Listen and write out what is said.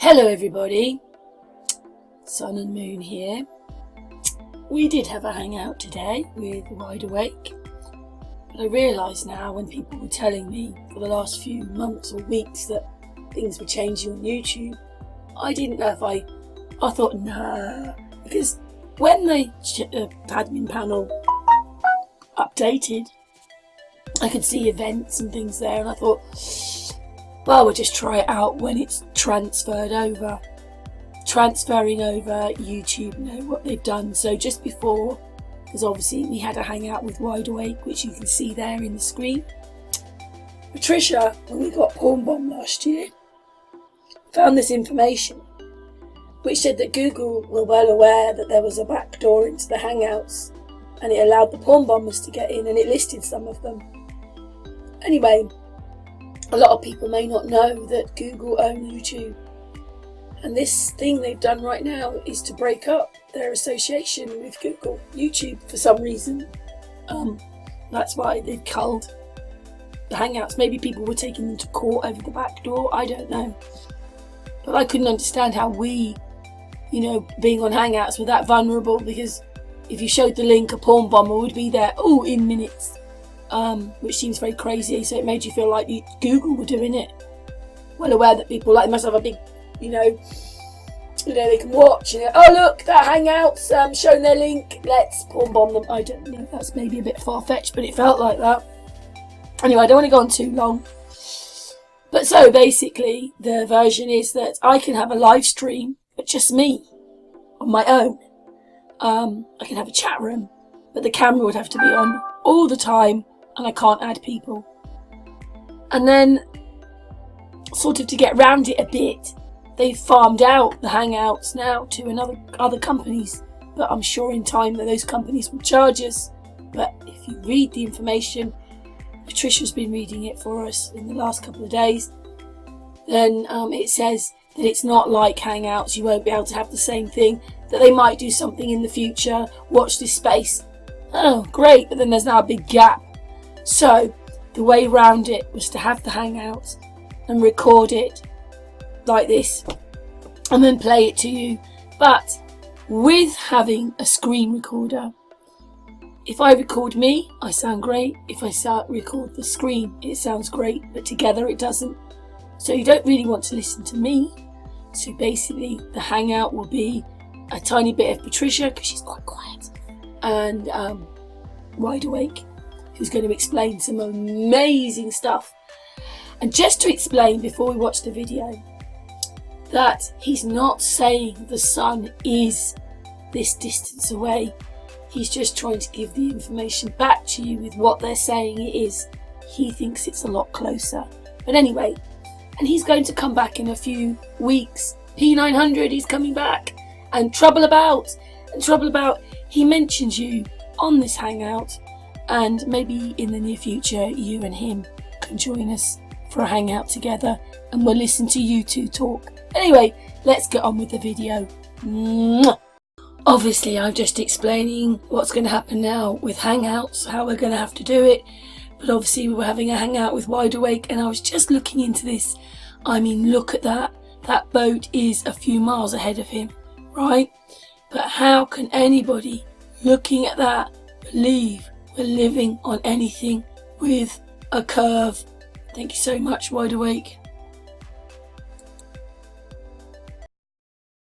Hello everybody, Sun and Moon here. We did have a hangout today with Wide Awake, but I realise now when people were telling me for the last few months or weeks that things were changing on YouTube, I didn't know if I thought nah, because when the admin panel updated, I could see events and things there, and I thought, well, we'll just try it out when it's transferring over. YouTube know what they've done. So just before, because obviously we had a hangout with Wide Awake, which you can see there in the screen. Patricia, when we got porn bombed last year, found this information which said that Google were well aware that there was a back door into the Hangouts and it allowed the porn bombers to get in, and it listed some of them. Anyway, a lot of people may not know that Google own YouTube, and this thing they've done right now is to break up their association with Google YouTube for some reason. That's why they've culled the Hangouts. Maybe people were taking them to court over the back door, I don't know. But I couldn't understand how we, being on Hangouts were that vulnerable, because if you showed the link, a porn bomber would be there, in minutes. Which seems very crazy, so it made you feel like Google were doing it. Well aware that people must have a big, they can watch, oh look, that Hangout's showing their link, let's porn bomb them. I don't know, that's maybe a bit far-fetched, but it felt like that. Anyway, I don't want to go on too long. But so basically, the version is that I can have a live stream, but just me, on my own. I can have a chat room, but the camera would have to be on all the time, and I can't add people. And then, sort of to get round it a bit, they've farmed out the Hangouts now to other companies. But I'm sure in time that those companies will charge us. But if you read the information, Patricia's been reading it for us in the last couple of days, then it says that it's not like Hangouts. You won't be able to have the same thing, that they might do something in the future. Watch this space. Oh, great, but then there's now a big gap. So the way around it was to have the Hangouts and record it like this and then play it to you. But with having a screen recorder, if I record me, I sound great. If I record the screen, it sounds great, but together it doesn't. So you don't really want to listen to me. So basically the Hangout will be a tiny bit of Patricia, because she's quite quiet, and Wide Awake, who's going to explain some amazing stuff. And just to explain before we watch the video, that he's not saying the sun is this distance away. He's just trying to give the information back to you with what they're saying it is. He thinks it's a lot closer. But anyway, and he's going to come back in a few weeks. P900, he's coming back. And Trouble About, he mentions you on this Hangout, and maybe in the near future you and him can join us for a hangout together, and we'll listen to you two talk. Anyway, let's get on with the video. Mwah! Obviously I'm just explaining what's going to happen now with Hangouts, how we're going to have to do it, but obviously we were having a hangout with Wide Awake, and I was just looking into this. I mean, look at that boat is a few miles ahead of him, right? But how can anybody looking at that believe we're living on anything with a curve? Thank you so much, Wide Awake.